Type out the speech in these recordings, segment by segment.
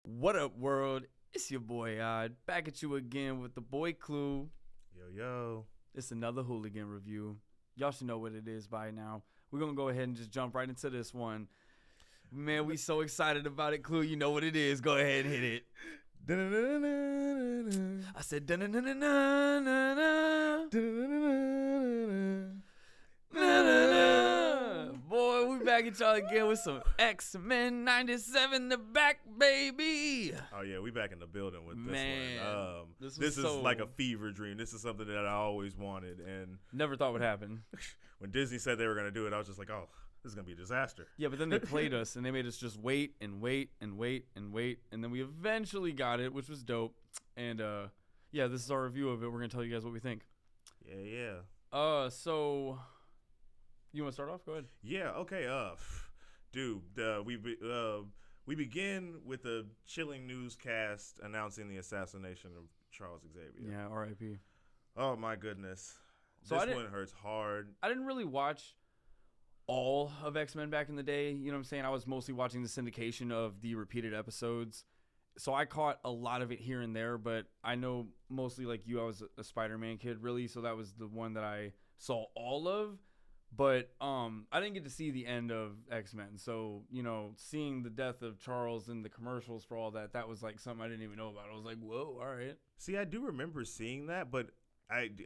What up, world? It's your boy Odd, back at you again with the boy Clue. Yo. It's another hooligan review. Y'all should know what it is by now. We're gonna go ahead and just jump right into this one. Man, we so excited about it, Clue. You know what it is. Go ahead and hit it. I said Boy, we back at y'all again with some X-Men 97 the back, baby. Oh yeah, we back in the building with this Man, one. this This is so- like a fever dream. This is something that I always wanted, and Never thought would happen. when Disney said they were gonna do it, I was just like, oh, this is gonna be a disaster. Yeah, but then they played us and they made us just wait and wait and wait and wait, and then we eventually got it, which was dope. And yeah, this is our review of it. We're gonna tell you guys what we think. Yeah. So you want to start off? Go ahead. Yeah. Okay. Dude, we begin with a chilling newscast announcing the assassination of Charles Xavier. Yeah, R.I.P. Oh my goodness. So This one hurts hard. I didn't really watch all of X-Men back in the day. You know what I'm saying? I was mostly watching the syndication of the repeated episodes. So I caught a lot of it here and there, but I know mostly like you, I was a Spider-Man kid, really. So that was the one that I saw all of. But I didn't get to see the end of X-Men. So, you know, seeing the death of Charles and the commercials for all that, that was like something I didn't even know about. I was like, whoa, all right. See, I do remember seeing that, but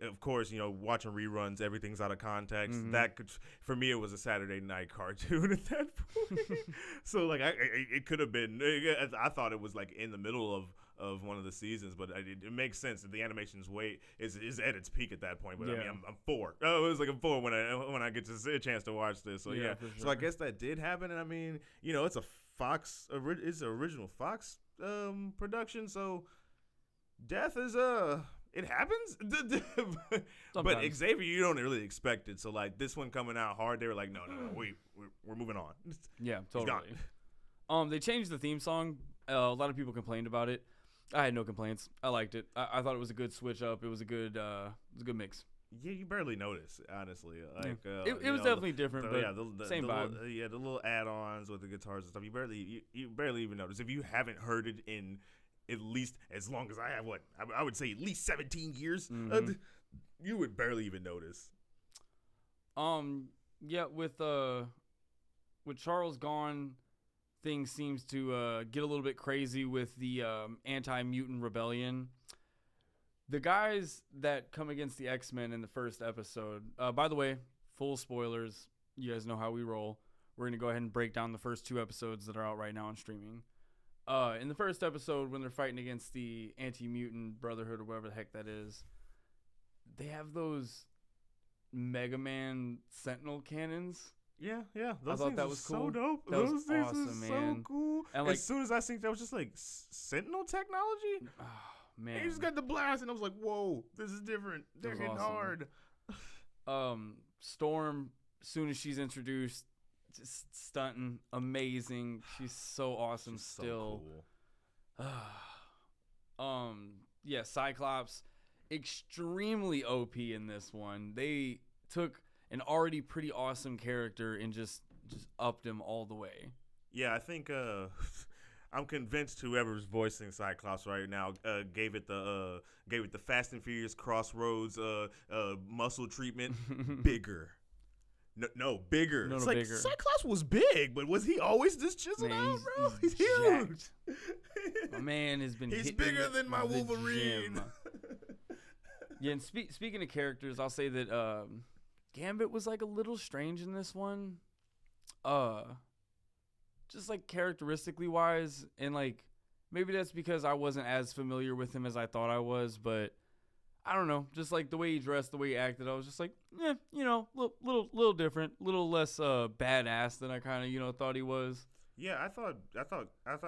of course, watching reruns, everything's out of context. Mhm. That could, for me, it was a Saturday night cartoon at that point. So, like, it could have been. I thought it was like in the middle of one of the seasons, but it makes sense that the animation's is at its peak at that point. But I Yeah. mean, I'm 4. Oh, it was like I'm 4 when I get to see a chance to watch this. So yeah. For So I sure. guess that did happen, and I mean, it's a Fox. It's an original Fox production, so death is it happens. But Sometimes. Xavier, you don't really expect it. So like this one coming out hard, they were like, no, we're moving on. Yeah, He's gone. totally. They changed the theme song. A lot of people complained about it. I had no complaints. I liked it. I thought it was a good switch up. It was a good mix. Yeah, you barely notice, honestly. Like It was definitely different, but same vibe. The little add-ons with the guitars and stuff. You barely even notice if you haven't heard it in at least as long as I have. What I would say at least 17 years. Mhm. You would barely even notice. Yeah, with Charles gone, things seems to get a little bit crazy with the anti-mutant rebellion. The guys that come against the X-Men in the first episode, by the way, full spoilers, you guys know how we roll. We're going to go ahead and break down the first 2 episodes that are out right now on streaming. In the first episode, when they're fighting against the anti-mutant brotherhood or whatever the heck that is, they have those Mega Man Sentinel cannons. Yeah. I thought that was so cool. dope. That was Those things awesome, are man. so cool. And, like- as soon as I seen that, I was just like, Sentinel technology? Oh, And man. he just got the blast, and I was like, whoa, this is different. They're was hitting awesome. hard. Storm, as soon as she's introduced, just stunting, amazing. She's so awesome She's so still. cool. Yeah, Cyclops, extremely OP in this one. They took an already pretty awesome character and just upped him all the way. Yeah, I think I'm convinced whoever's voicing Cyclops right now gave it the Fast and Furious Crossroads muscle treatment. Bigger. No, bigger. No, It's no, like bigger. Cyclops was big, but was he always this chiseled Man, out, bro? He's jacked. huge. My man has been He's hitting bigger than my the Wolverine. gym. Yeah, and speaking of characters, I'll say that Gambit was like a little strange in this one. Just like characteristically wise, and like maybe that's because I wasn't as familiar with him as I thought I was, but I don't know. Just like the way he dressed, the way he acted, I was just like, yeah, little different, little less badass than I kind of thought he was. Yeah, I thought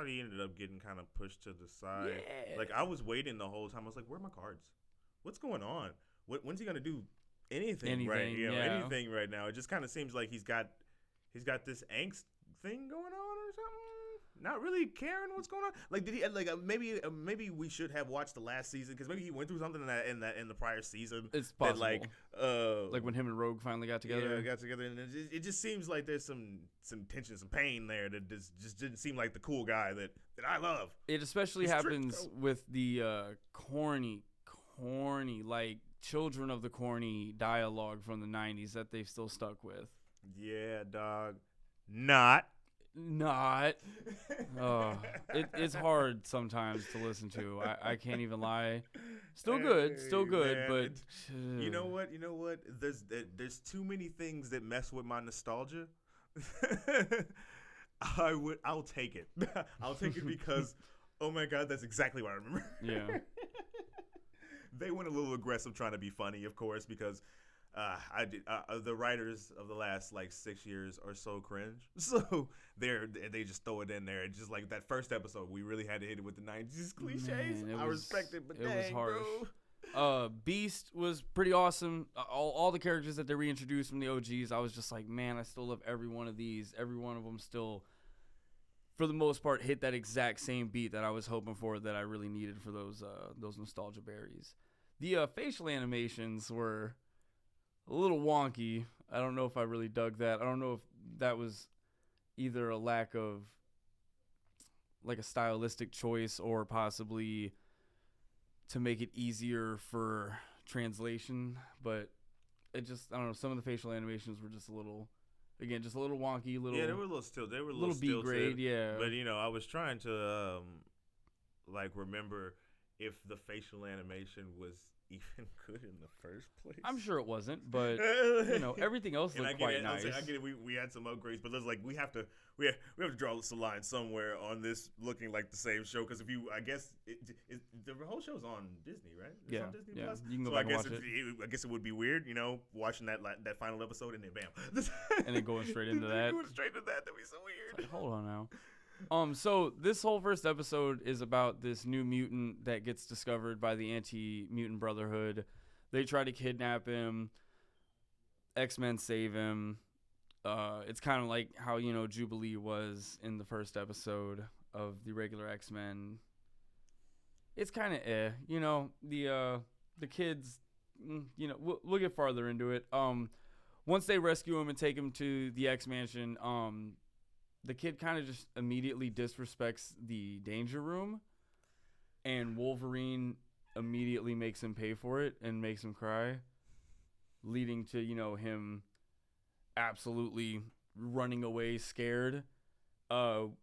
he ended up getting kind of pushed to the side. Yeah. Like I was waiting the whole time. I was like, "Where are my cards? What's going on? When's he gonna do anything right? Anything, yeah. Anything right now?" It just kind of seems like he's got this angst thing going on or something. not really caring what's going on. Like, did he maybe we should have watched the last season because maybe he went through something in the prior season. It's possible. That, like when him and Rogue finally got together. Yeah, got together, and it just seems like there's some tension, some pain there that just didn't seem like the cool guy that I love. It especially happens with the corny, like Children of the Corny dialogue from the 90s that they've still stuck with. Yeah, dog. Not. It's hard sometimes to listen to. I can't even lie. Still good, man, but you know what? There's too many things that mess with my nostalgia. I'll take it. I'll take it because, oh my God, that's exactly what I remember. Yeah. They went a little aggressive trying to be funny, of course, because the writers of the last 6 years are so cringe. So they just throw it in there. It's just like that first episode, we really had to hit it with the 90s cliches. I respect it, but it was harsh. Bro. Beast was pretty awesome. All the characters that they reintroduced from the OGs, I was just like, man, I still love every one of these. Every one of them still, for the most part, hit that exact same beat that I was hoping for, that I really needed for those nostalgia berries. The facial animations were a little wonky. I don't know if I really dug that. I don't know if that was either a lack of a stylistic choice or possibly to make it easier for translation, but it just, I don't know, some of the facial animations were just a little wonky, yeah, they were a little still, they were a little B grade, yeah. But I was trying to remember if the facial animation was even good in the first place. I'm sure it wasn't, but everything else looked quite nice. I get it. We had some upgrades, but there's we have to draw the line somewhere on this looking like the same show, because I guess the whole show's on Disney, right? It's on Disney Plus. You can go back and watch it. I guess it would be weird, watching that final episode and then bam, and then going straight into that. Going straight into that'd be so weird. Hold on now. So this whole first episode is about this new mutant that gets discovered by the Anti-Mutant Brotherhood. They try to kidnap him. X-Men save him. It's kind of like how, Jubilee was in the first episode of the regular X-Men. It's kind of the kids, we'll get farther into it. Once they rescue him and take him to the X-Mansion, the kid kind of just immediately disrespects the danger room, and Wolverine immediately makes him pay for it and makes him cry, leading to, him absolutely running away scared.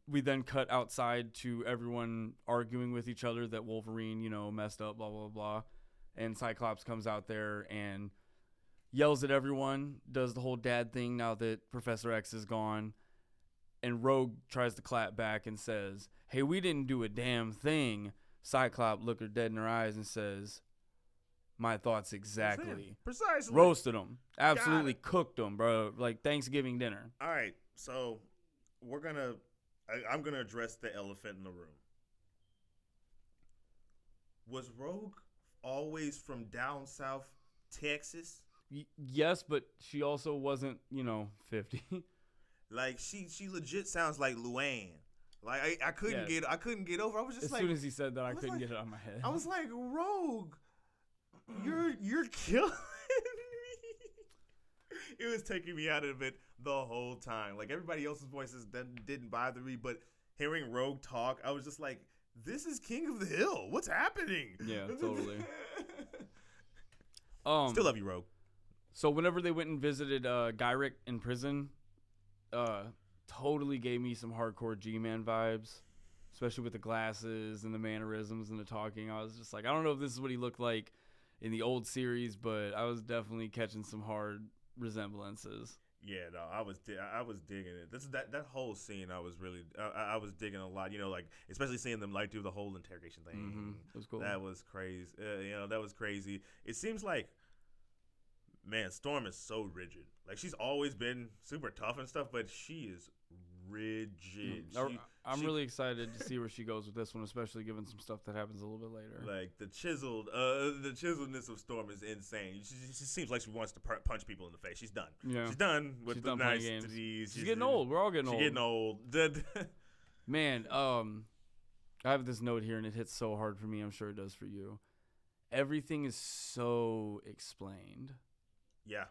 We then cut outside to everyone arguing with each other that Wolverine, messed up, blah, blah, blah. And Cyclops comes out there and yells at everyone, does the whole dad thing now that Professor X is gone. And Rogue tries to clap back and says, hey, we didn't do a damn thing. Cyclops looked her dead in her eyes and says, my thoughts exactly. Precisely. Roasted him. Absolutely cooked him, bro. Like Thanksgiving dinner. All right. So I'm going to address the elephant in the room. Was Rogue always from down south Texas? Yes, but she also wasn't, 50. She legit sounds like Luann. I couldn't get over. I was just as soon as he said that, I couldn't get it out of my head. I was like, Rogue, you're killing me. It was taking me out of it the whole time. Everybody else's voices didn't bother me, but hearing Rogue talk, I was just like, this is King of the Hill. What's happening? Yeah, totally. Still love you, Rogue. So whenever they went and visited Gyrick in prison, totally gave me some hardcore G-Man vibes, especially with the glasses and the mannerisms and the talking. I was just like, I don't know if this is what he looked like in the old series, but I was definitely catching some hard resemblances. Yeah, no, I was digging it. That whole scene, I was really, I was digging a lot. Especially seeing them do the whole interrogation thing. Mm-hmm. It was cool. That was crazy. That was crazy. It seems like, man, Storm is so rigid. She's always been super tough and stuff, but she is rigid. I'm really excited to see where she goes with this one, especially given some stuff that happens a little bit later. The chiseledness of Storm is insane. She seems like she wants to punch people in the face. She's done. Yeah. She's done with the niceties. She's getting old. We're all getting old. She's getting old. Man, I have this note here, and it hits so hard for me. I'm sure it does for you. Everything is so explained. Yeah.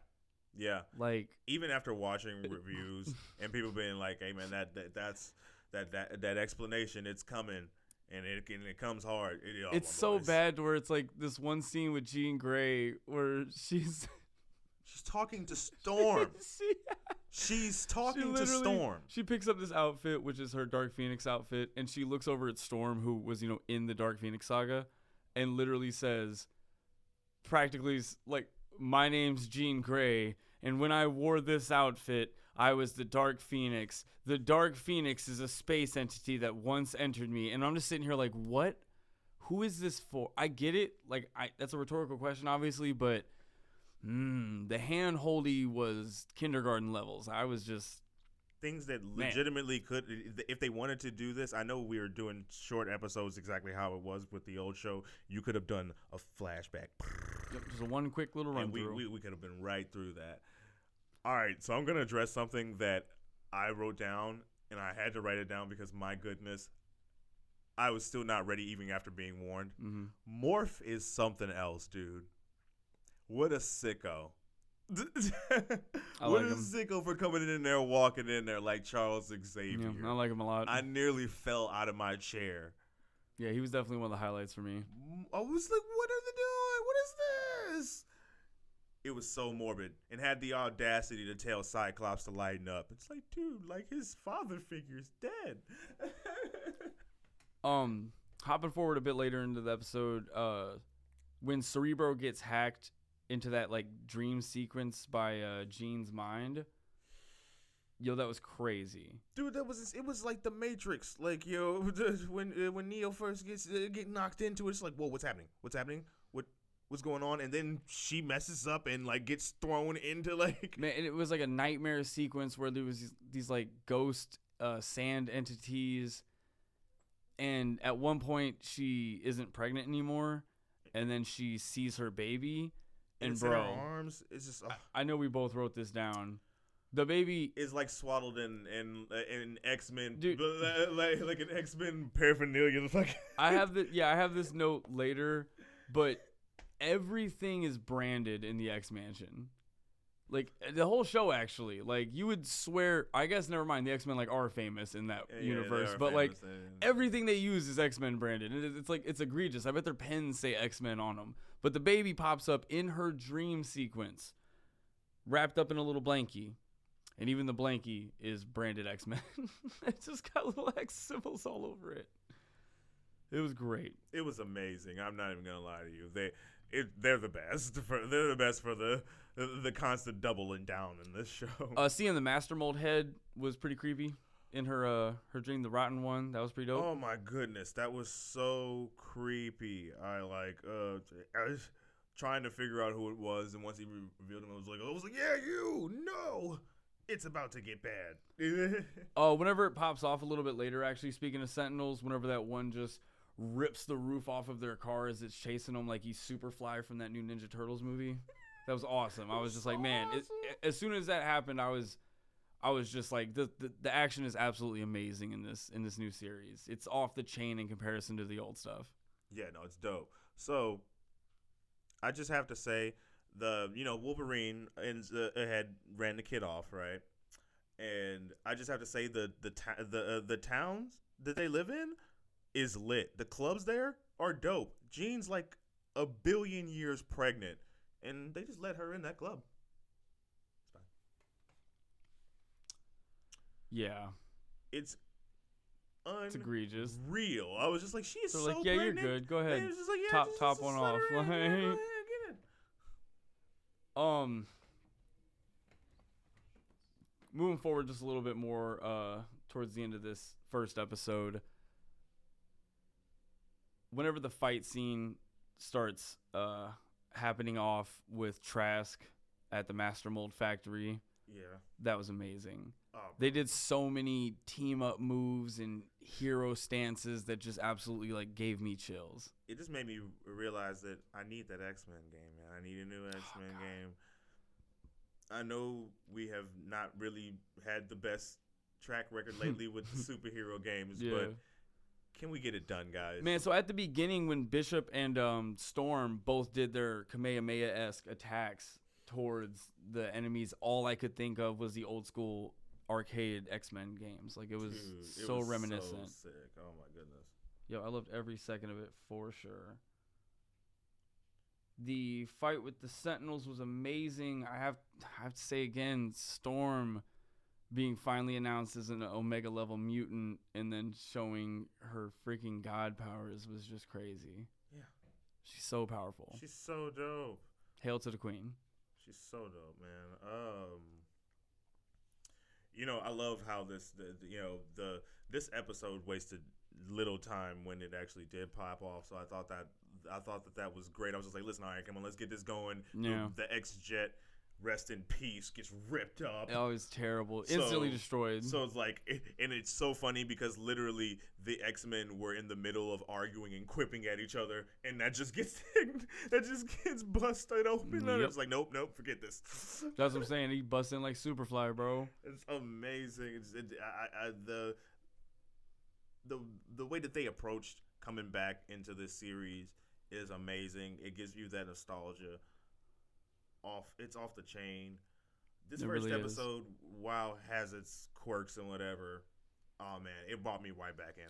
Yeah. Like, even after watching reviews and people being like, "Hey man, that explanation, it's coming, and it comes hard." It's so bad to where it's like this one scene with Jean Grey where she's talking to Storm. She's talking to Storm. She picks up this outfit, which is her Dark Phoenix outfit, and she looks over at Storm, who was, in the Dark Phoenix saga, and literally says, practically, like, "My name's Jean Grey, and when I wore this outfit, I was the Dark Phoenix. The Dark Phoenix is a space entity that once entered me." And I'm just sitting here like, what? Who is this for? I get it. Like, that's a rhetorical question, obviously, but the hand-holdy was kindergarten levels. I was just... Things that legitimately could, if they wanted to do this, I know we were doing short episodes exactly how it was with the old show. You could have done a flashback. Yep, just a one quick little run through. We could have been right through that. All right, so I'm going to address something that I wrote down, and I had to write it down because, my goodness, I was still not ready even after being warned. Mm-hmm. Morph is something else, dude. What a sicko. What a sicko for coming in there, walking in there like Charles Xavier. Yeah, I like him a lot. I nearly fell out of my chair. Yeah, he was definitely one of the highlights for me. I was like, what are they doing? What is this? It was so morbid and had the audacity to tell Cyclops to lighten up. It's like, dude, like his father figure's dead. Hopping forward a bit later into the episode, when Cerebro gets hacked into that like dream sequence by Jean's mind, that was crazy, dude. It was like the Matrix. Like, when Neo first get knocked into it, it's like, whoa, what's happening? What's going on? And then she messes up and like gets thrown into like, man, it was like a nightmare sequence where there was these like ghost sand entities, and at one point she isn't pregnant anymore, and then she sees her baby. And it's bro, in her arms. It's just. I know we both wrote this down. The baby is like swaddled in X-Men, dude, like an X-Men paraphernalia. I have this note later, but everything is branded in the X-Mansion. Like the whole show, actually. Like you would swear. I guess never mind. The X-Men like are famous in that universe, but like everything they use is X-Men branded. And it's like it's egregious. I bet their pens say X-Men on them. But the baby pops up in her dream sequence, wrapped up in a little blankie, and even the blankie is branded X-Men. It's just got little X symbols all over it. It was great. It was amazing. I'm not even gonna lie to you. They're the best. They're the best for the constant doubling down in this show. Seeing the Master Mold head was pretty creepy in her dream, the rotten one. That was pretty dope. Oh my goodness, that was so creepy. I was trying to figure out who it was, and once he revealed him, I was like, yeah, you. No, it's about to get bad. Whenever it pops off a little bit later, actually, speaking of Sentinels, whenever that one just rips the roof off of their car as it's chasing them like he's Superfly from that new Ninja Turtles movie. That was awesome. I was just like, man, as soon as that happened, I was just like, the action is absolutely amazing in this new series. It's off the chain in comparison to the old stuff. Yeah, no, it's dope. So I just have to say Wolverine had ran the kid off, right? And I just have to say the towns that they live in is lit. The clubs there are dope. Jean's like 1 billion years pregnant, and they just let her in that club. It's fine. Yeah. It's egregious. Real. I was just like, she is so like, yeah, pregnant. You're good. Go ahead. Just like, yeah, top one off. Get it. Moving forward just a little bit more towards the end of this first episode, whenever the fight scene starts happening off with Trask at the Master Mold factory, that was amazing. They did so many team up moves and hero stances that just absolutely like gave me chills. It just made me realize that I need that X-Men game, man. I need a new X-Men game. I know we have not really had the best track record lately with the superhero games, Yeah. but can we get it done, guys? Man, so at the beginning when Bishop and Storm both did their Kamehameha-esque attacks towards the enemies, all I could think of was the old school arcade X-Men games. Like, it was Dude, so it was reminiscent. So sick. Oh my goodness. Yo, I loved every second of it for sure. The fight with the Sentinels was amazing. I have to say again, Storm being finally announced as an Omega level mutant and then showing her freaking god powers was just crazy. Yeah. She's so powerful. She's so dope. Hail to the queen. She's so dope, man. You know, I love how this episode wasted little time when it actually did pop off. So I thought that was great. I was just like, listen, all right, come on, let's get this going. Yeah. The X-Jet, rest in peace, gets ripped up. Oh, it was terrible. Instantly destroyed. So it's like, and it's so funny because literally the X-Men were in the middle of arguing and quipping at each other, and that just gets busted open. Yep. It's like, nope, forget this. That's what I'm saying. He busts in like Superfly, bro. It's amazing. The way that they approached coming back into this series is amazing. It gives you that nostalgia. It's off the chain. This first really episode, while has its quirks and whatever, oh man, it brought me right back in.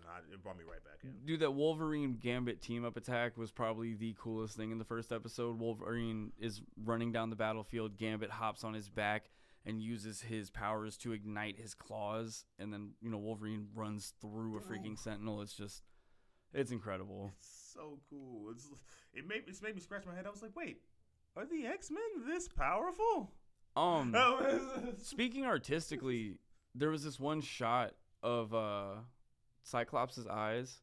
Dude, that Wolverine Gambit team up attack was probably the coolest thing in the first episode. Wolverine is running down the battlefield. Gambit hops on his back and uses his powers to ignite his claws, and then Wolverine runs through a freaking Sentinel. It's incredible. It's so cool. It made me scratch my head. I was like, wait, are the X-Men this powerful? Speaking artistically, there was this one shot of Cyclops' eyes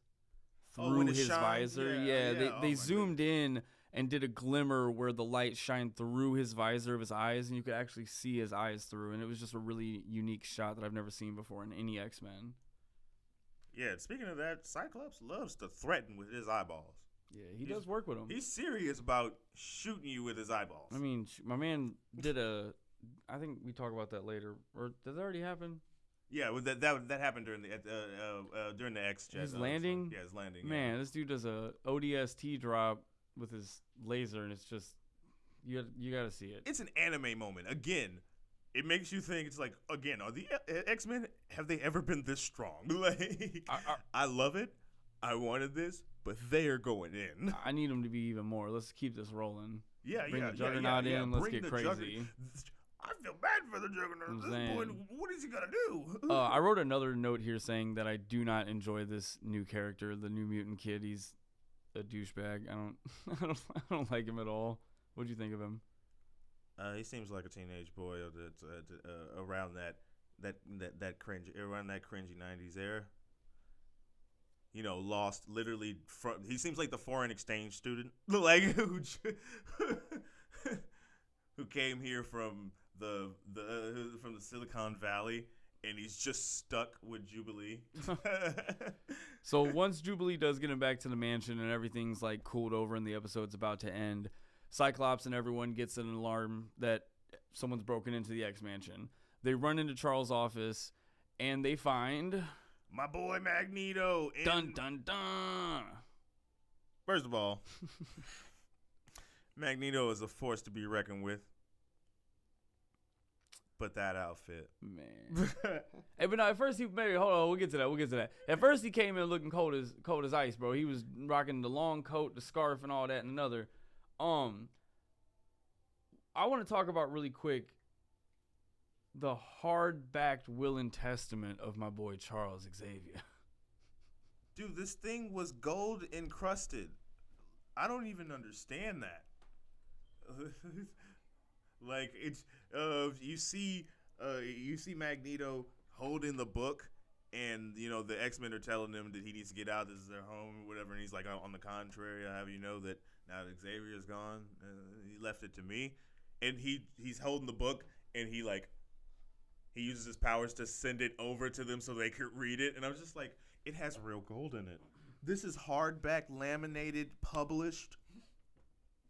through his visor. Yeah, they zoomed in and did a glimmer where the light shined through his visor of his eyes, and you could actually see his eyes through. And it was just a really unique shot that I've never seen before in any X-Men. Yeah, speaking of that, Cyclops loves to threaten with his eyeballs. Yeah, he does work with them. He's serious about shooting you with his eyeballs. I mean, my man did I think we talk about that later. Or did that already happen? Yeah, well, that happened during the X-Jet. His landing? Yeah, his landing. Man, this dude does a ODST drop with his laser, and it's just, you got to see it. It's an anime moment. Again, it makes you think, it's like, again, are the X-Men, have they ever been this strong? Like, I love it. I wanted this, but they are going in. I need them to be even more. Let's keep this rolling. Bring the Juggernaut in. Let's get crazy. I feel bad for the Juggernaut. At this point, what is he gonna do? I wrote another note here saying that I do not enjoy this new character, the New Mutant kid. He's a douchebag. I don't like him at all. What do you think of him? He seems like a teenage boy around that cringy 90s era. Lost literally he seems like the foreign exchange student, like who came here from the Silicon Valley, and he's just stuck with Jubilee. So once Jubilee does get him back to the mansion and everything's like cooled over and the episode's about to end, Cyclops and everyone gets an alarm that someone's broken into the X-Mansion. They run into Charles' office and they find my boy Magneto. Dun dun dun. First of all, Magneto is a force to be reckoned with. But that outfit, man. Hey, but no, at first hold on, we'll get to that. At first he came in looking cold as ice, bro. He was rocking the long coat, the scarf, and all that, and another. I want to talk about really quick the hard-backed will and testament of my boy Charles Xavier. Dude, this thing was gold encrusted. I don't even understand that. Like, it's you see Magneto holding the book, and the X-Men are telling him that he needs to get out. This is their home or whatever, and he's like, on the contrary, I have you know that now that Xavier is gone, he left it to me, and he's holding the book, and he uses his powers to send it over to them so they could read it, and I was just like, it has real gold in it. This is hardback, laminated, published.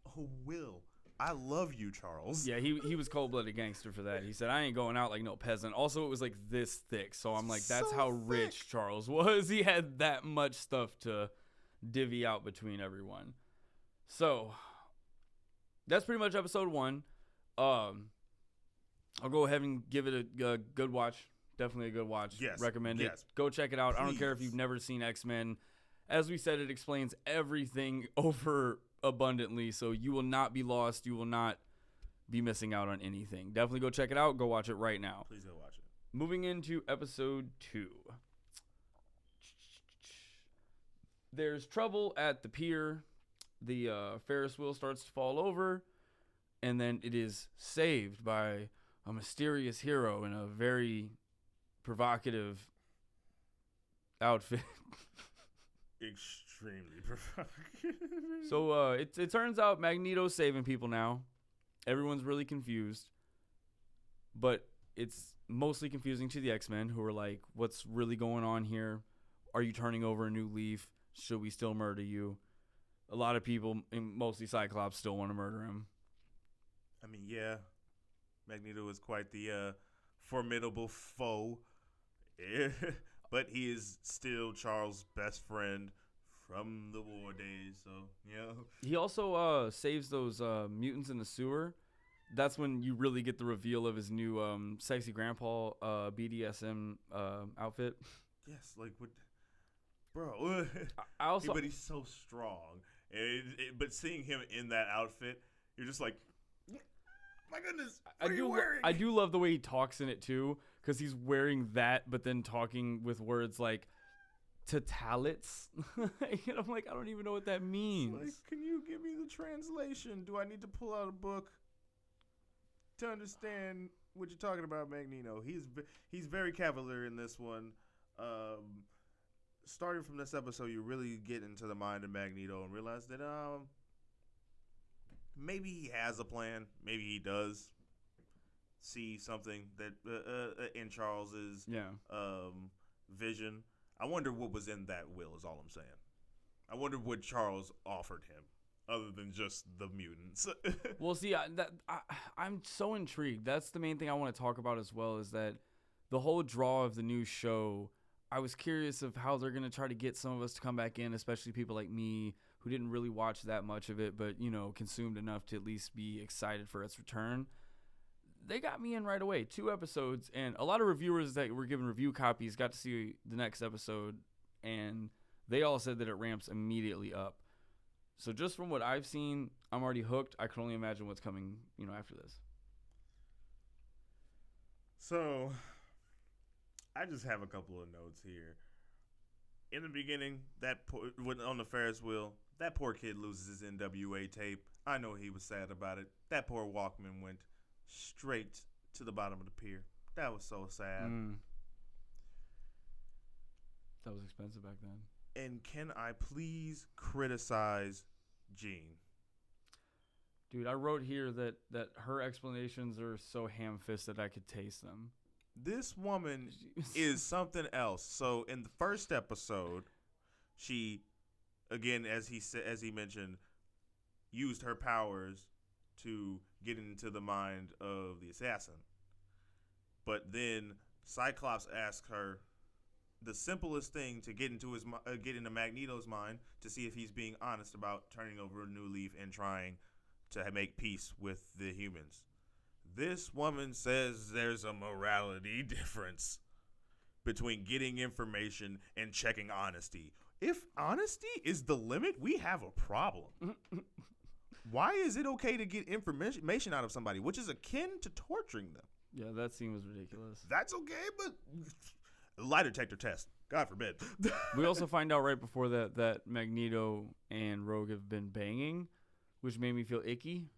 Oh, will. I love you, Charles. Yeah, he was cold-blooded gangster for that. He said, I ain't going out like no peasant. Also, it was like this thick. So I'm like, that's So how thick. rich Charles was. He had that much stuff to divvy out between everyone. So that's pretty much episode 1. I'll go ahead and give it a good watch. Definitely a good watch. Yes. Recommend Yes. it. Go check it out. I don't care if Please. you've never seen X-Men. As we said, it explains everything over abundantly, so you will not be lost. You will not be missing out on anything. Definitely go check it out. Go watch it right now. Please go watch it. Moving into episode 2. There's trouble at the pier. The Ferris wheel starts to fall over, and then it is saved by a mysterious hero in a very provocative outfit. Extremely provocative. So it turns out Magneto's saving people now. Everyone's really confused, but it's mostly confusing to the X-Men, who are like, what's really going on here? Are you turning over a new leaf? Should we still murder you? A lot of people, mostly Cyclops, still want to murder him. I mean, yeah, Magneto is quite the formidable foe, but he is still Charles' best friend from the war days. So yeah, He also saves those mutants in the sewer. That's when you really get the reveal of his new sexy grandpa BDSM outfit. yes, like what, bro? I also but he's so strong, but seeing him in that outfit, you're just like, my goodness, what are you wearing? I do love the way he talks in it too, because he's wearing that, but then talking with words like "totalits." And I'm like, I don't even know what that means. Like, can you give me the translation? Do I need to pull out a book to understand what you're talking about, Magneto? He's very cavalier in this one. Starting from this episode, you really get into the mind of Magneto and realize that maybe he has a plan. Maybe he does see something that in Charles's vision. I wonder what was in that will is all I'm saying. I wonder what Charles offered him other than just the mutants. Well, see, I'm so intrigued. That's the main thing I want to talk about as well, is that the whole draw of the new show, I was curious of how they're going to try to get some of us to come back in, especially people like me who didn't really watch that much of it, but, you know, consumed enough to at least be excited for its return. They got me in right away. 2 episodes, and a lot of reviewers that were given review copies got to see the next episode, and they all said that it ramps immediately up. So just from what I've seen, I'm already hooked. I can only imagine what's coming, you know, after this. So, I just have a couple of notes here. In the beginning, on the Ferris wheel, that poor kid loses his NWA tape. I know he was sad about it. That poor Walkman went straight to the bottom of the pier. That was so sad. That was expensive back then. And can I please criticize Jean? Dude, I wrote here that her explanations are so ham-fisted I could taste them. This woman is something else. So in the first episode, she, again, as he mentioned, used her powers to get into the mind of the assassin. But then Cyclops asked her the simplest thing to get into Magneto's mind to see if he's being honest about turning over a new leaf and trying to make peace with the humans. This woman says there's a morality difference between getting information and checking honesty. If honesty is the limit, we have a problem. Why is it okay to get information out of somebody, which is akin to torturing them? Yeah, that scene was ridiculous. That's okay, but lie detector test, God forbid. We also find out right before that Magneto and Rogue have been banging, which made me feel icky.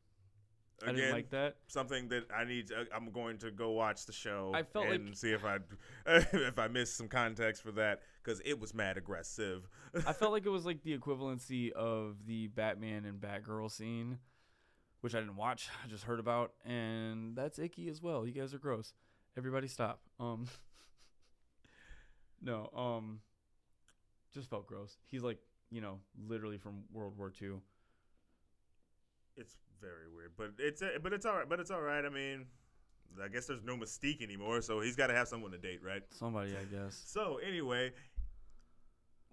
I didn't like that. Something that I'm going to go watch the show I felt and like, see if I missed some context for that, because it was mad aggressive. I felt like it was like the equivalency of the Batman and Batgirl scene, which I didn't watch. I just heard about, and that's icky as well. You guys are gross. Everybody stop. Just felt gross. He's like, you know, literally from World War II. It's very weird, but it's all right. But it's all right. I mean, I guess there's no Mystique anymore, so he's got to have someone to date, right? Somebody, I guess. So anyway,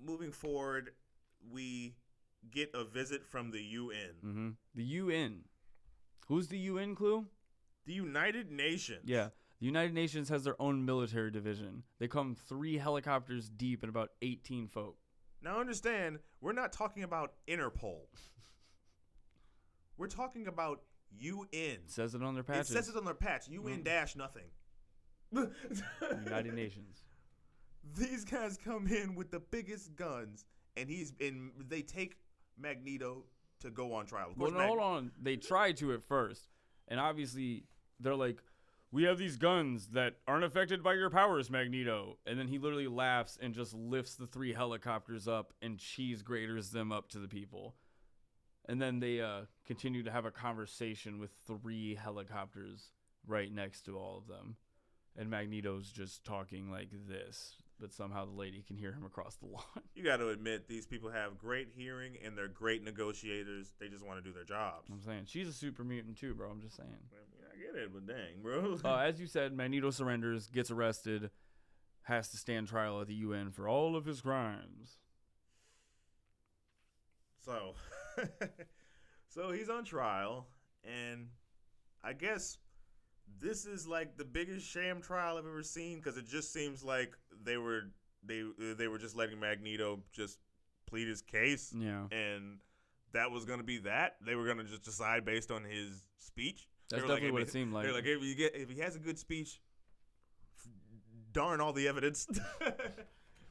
moving forward, we get a visit from the UN. Mm-hmm. The UN. Who's the UN, Clue? The United Nations. Yeah. The United Nations has their own military division. They come 3 helicopters deep and about 18 folk. Now understand, we're not talking about Interpol. We're talking about UN. It says it on their patches. It says it on their patch. UN dash nothing. United Nations. These guys come in with the biggest guns, and they take Magneto to go on trial. Of course, well, no, hold on. They tried to at first, and obviously they're like, "We have these guns that aren't affected by your powers, Magneto." And then he literally laughs and just lifts the 3 helicopters up and cheese graters them up to the people. And then they continue to have a conversation with 3 helicopters right next to all of them. And Magneto's just talking like this, but somehow the lady can hear him across the lawn. You got to admit, these people have great hearing and they're great negotiators. They just want to do their jobs. I'm saying, she's a super mutant too, bro. I'm just saying. I get it, but dang, bro. As you said, Magneto surrenders, gets arrested, has to stand trial at the UN for all of his crimes. So, so he's on trial, and I guess this is like the biggest sham trial I've ever seen, because it just seems like they were just letting Magneto just plead his case, and that was gonna be that. They were gonna just decide based on his speech. That's definitely what it seemed like. They're like, if he has a good speech, darn all the evidence,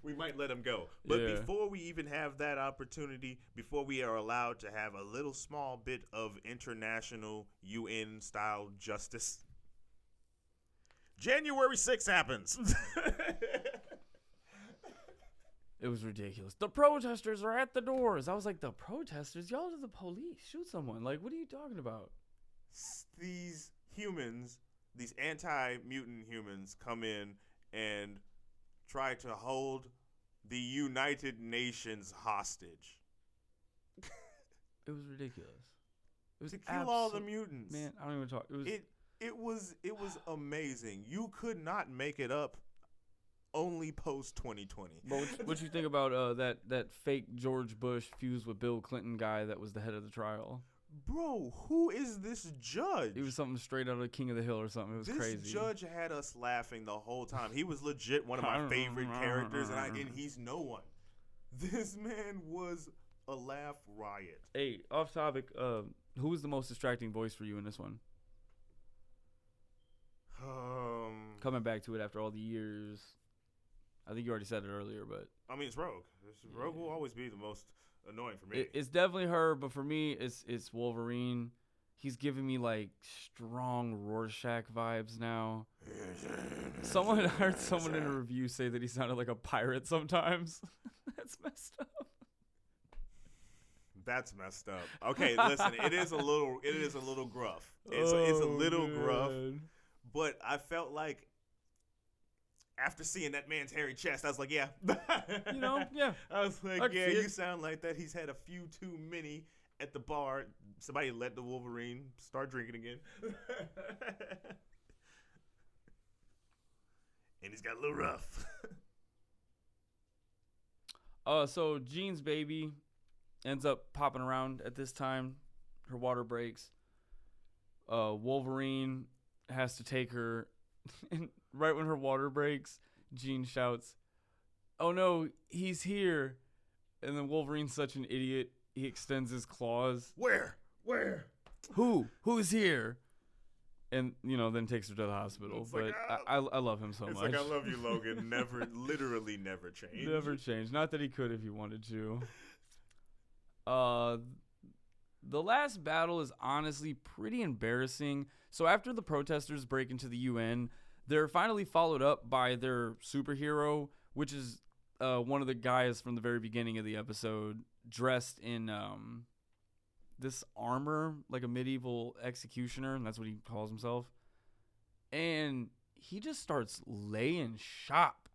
we might let him go. But before we even have that opportunity, before we are allowed to have a little small bit of international UN style justice, January 6th happens. It was ridiculous. The protesters are at the doors. I was like, the protesters? Y'all are the police. Shoot someone. Like, what are you talking about? These humans, these anti-mutant humans, come in and try to hold the United Nations hostage. It was ridiculous. It was to kill all the mutants. Man, I don't even talk. It was amazing. You could not make it up. Only post 2020. But what you think about that fake George Bush fused with Bill Clinton guy that was the head of the trial? Bro, who is this judge? He was something straight out of King of the Hill or something. It was crazy. This judge had us laughing the whole time. He was legit one of my favorite characters, and he's no one. This man was a laugh riot. Hey, off topic, who was the most distracting voice for you in this one? Coming back to it after all the years. I think you already said it earlier, but I mean, it's Rogue. Rogue will always be the most annoying for me. It's definitely her, but for me, it's Wolverine. He's giving me like strong Rorschach vibes now. I heard someone in a review say that he sounded like a pirate sometimes. That's messed up. That's messed up. Okay, listen, it is a little gruff. It's a little gruff, but I felt like, after seeing that man's hairy chest, I was like, yeah. Yeah. I was like, yeah, you sound like that. He's had a few too many at the bar. Somebody let the Wolverine start drinking again. And he's got a little rough. So Jean's baby ends up popping around at this time. Her water breaks. Wolverine has to take her. And right when her water breaks, Jean shouts, "Oh no, he's here!" And then Wolverine's such an idiot. He extends his claws. Where? Who's here? And then takes her to the hospital. It's but like, I love him so much. It's like, I love you, Logan. Literally never changed. Never changed. Not that he could if he wanted to. The last battle is honestly pretty embarrassing. So after the protesters break into the UN, they're finally followed up by their superhero, which is one of the guys from the very beginning of the episode, dressed in this armor, like a medieval executioner, and that's what he calls himself. And he just starts laying shop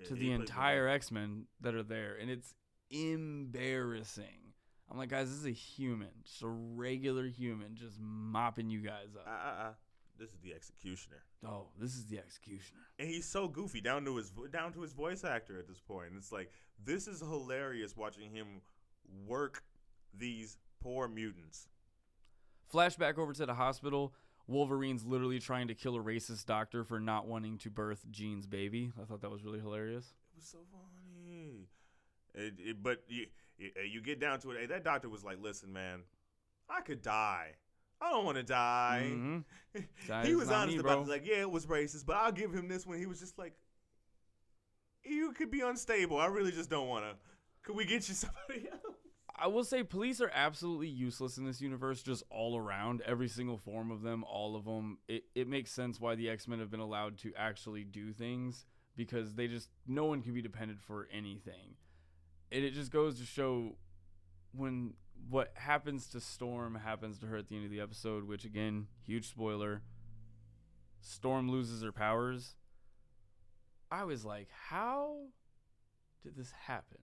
to the entire X-Men that are there, and it's embarrassing. I'm like, guys, this is a human, just a regular human, just mopping you guys up. This is the Executioner. Oh, this is the Executioner. And he's so goofy down to his voice actor at this point. And it's like, this is hilarious watching him work these poor mutants. Flashback over to the hospital. Wolverine's literally trying to kill a racist doctor for not wanting to birth Jean's baby. I thought that was really hilarious. It was so funny. But you get down to it. That doctor was like, listen, man, I could die. I don't want to die. Mm-hmm. He was honest about it. Like, yeah, it was racist, but I'll give him this one. He was just like, you could be unstable. I really just don't want to. Could we get you somebody else? I will say police are absolutely useless in this universe, just all around. Every single form of them, all of them. It makes sense why the X-Men have been allowed to actually do things, because no one can be dependent for anything. And it just goes to show when what happens to Storm happens to her at the end of the episode, which, again, huge spoiler. Storm loses her powers. I was like, how did this happen?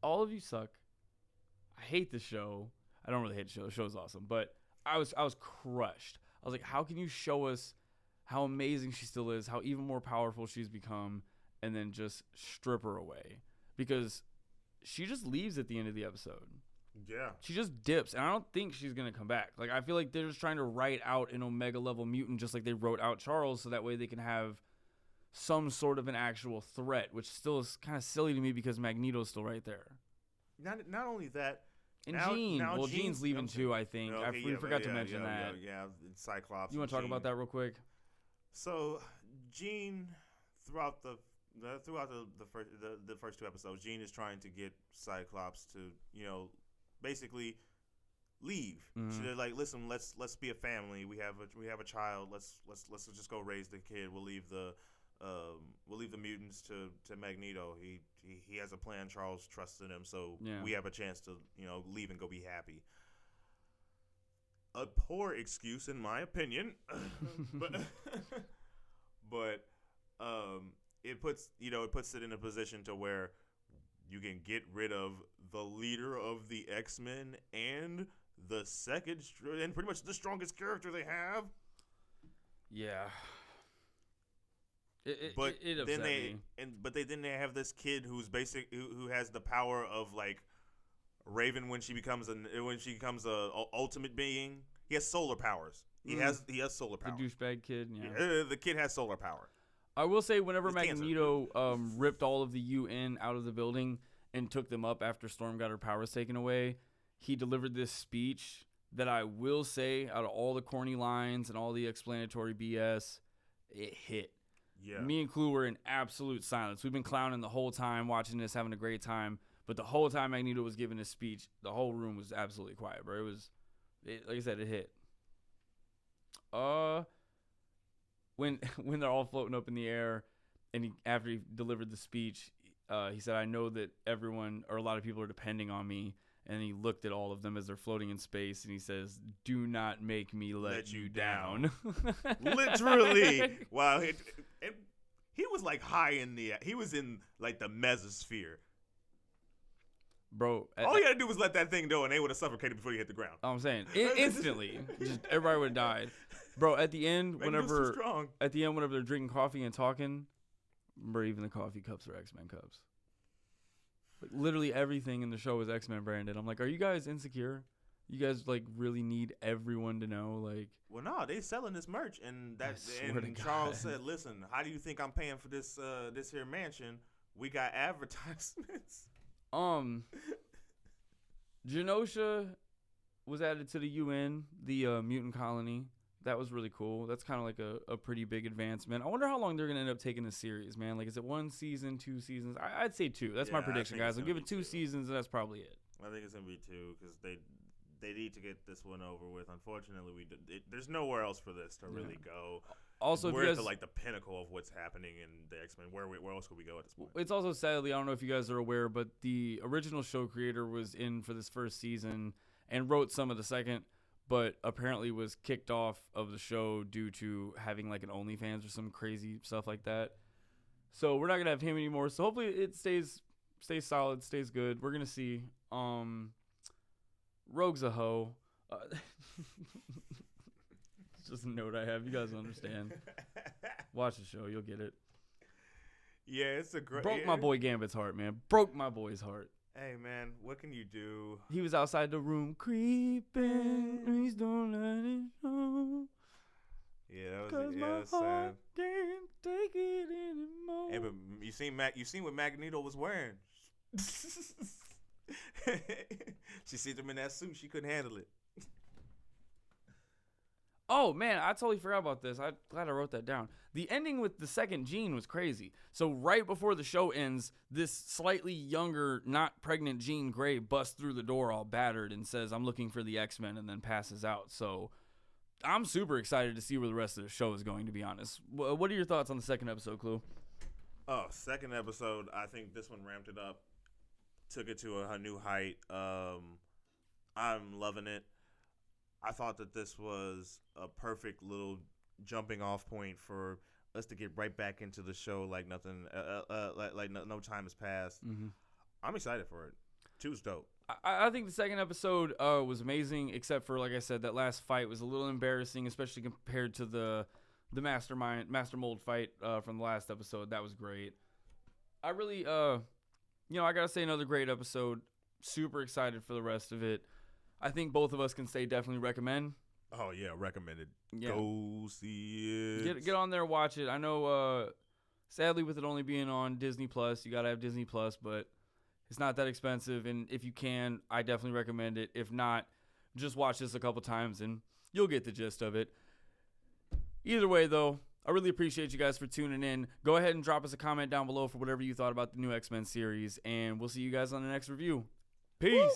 All of you suck. I hate the show. I don't really hate the show. The show's awesome. But I was crushed. I was like, how can you show us how amazing she still is, how even more powerful she's become, and then just strip her away? Because she just leaves at the end of the episode. Yeah. She just dips, and I don't think she's going to come back. Like, I feel like they're just trying to write out an Omega-level mutant just like they wrote out Charles, so that way they can have some sort of an actual threat, which still is kind of silly to me because Magneto's still right there. Not only that. And Jean. Well, Jean's leaving too, I think. We forgot to mention that. Yeah, Cyclops. You want to talk about that real quick? So, Jean, throughout the first two episodes, Jean is trying to get Cyclops to, basically leave. Mm-hmm. She's like, listen, let's be a family. We have a child. Let's just go raise the kid. We'll leave the mutants to Magneto. He has a plan. Charles trusts in him, so we have a chance to leave and go be happy. A poor excuse, in my opinion, but it puts it in a position to where you can get rid of the leader of the X-Men and the and pretty much the strongest character they have. Yeah. It then upset me. They have this kid who has the power of like Raven when she becomes a ultimate being. He has solar powers. He has solar powers. The douchebag kid. Yeah. The kid has solar power. I will say, whenever Magneto ripped all of the UN out of the building and took them up after Storm got her powers taken away, he delivered this speech that I will say, out of all the corny lines and all the explanatory BS, it hit. Yeah. Me and Clue were in absolute silence. We've been clowning the whole time, watching this, having a great time. But the whole time Magneto was giving his speech, the whole room was absolutely quiet, bro. Like I said, it hit. When they're all floating up in the air, and after he delivered the speech, he said, "I know that everyone or a lot of people are depending on me." And he looked at all of them as they're floating in space, and he says, "Do not make me let you down." Literally. Wow. He was like he was in like the mesosphere. Bro. All you had to do was let that thing go, and they would have suffocated before you hit the ground. I'm saying, instantly. Just everybody would have died. Bro, at the end, whenever they're drinking coffee and talking, bro, even the coffee cups are X-Men cups. Like, literally everything in the show is X-Men branded. I'm like, are you guys insecure? You guys like really need everyone to know, like. Well, no, they selling this merch, and Charles said, "Listen, how do you think I'm paying for this here mansion? We got advertisements." Genosha was added to the UN, the mutant colony. That was really cool. That's kind of like a pretty big advancement. I wonder how long they're going to end up taking this series, man. Like, is it 1 season, 2 seasons? I'd say 2. That's my prediction, guys. I'll give it 2 seasons, and that's probably it. I think it's going to be 2 because they need to get this one over with. Unfortunately, there's nowhere else for this to really go. Also, we're at the pinnacle of what's happening in the X-Men. Where else could we go at this point? It's also, sadly, I don't know if you guys are aware, but the original show creator was in for this first season and wrote some of the second, but apparently was kicked off of the show due to having like an OnlyFans or some crazy stuff like that. So we're not gonna have him anymore. So hopefully it stays solid, stays good. We're gonna see. Rogue's a hoe. It's just a note I have. You guys understand. Watch the show. You'll get it. Yeah, it's a great. Broke my boy Gambit's heart, man. Broke my boy's heart. Hey, man, what can you do? He was outside the room creeping. Please don't let it show. Yeah, that Cause was my that's heart sad. can't take it anymore. Hey, but you seen what Magneto was wearing? She seen him in that suit. She couldn't handle it. Oh, man, I totally forgot about this. I'm glad I wrote that down. The ending with the second Jean was crazy. So right before the show ends, this slightly younger, not pregnant Jean Grey busts through the door all battered and says, I'm looking for the X-Men, and then passes out. So I'm super excited to see where the rest of the show is going, to be honest. What are your thoughts on the second episode, Clue? Oh, second episode. I think this one ramped it up, took it to a new height. I'm loving it. I thought that this was a perfect little jumping off point for us to get right back into the show like nothing, no time has passed. Mm-hmm. I'm excited for it. 2's dope. I think the second episode was amazing, except for, like I said, that last fight was a little embarrassing, especially compared to the Master Mold fight from the last episode. That was great. I really, I gotta say, another great episode. Super excited for the rest of it. I think both of us can say definitely recommend. Oh yeah, recommended. Yeah. Go see it. Get on there, watch it. I know, sadly, with it only being on Disney Plus, you gotta have Disney Plus, but it's not that expensive, and if you can, I definitely recommend it. If not, just watch this a couple times, and you'll get the gist of it. Either way, though, I really appreciate you guys for tuning in. Go ahead and drop us a comment down below for whatever you thought about the new X-Men series, and we'll see you guys on the next review. Peace. Woo!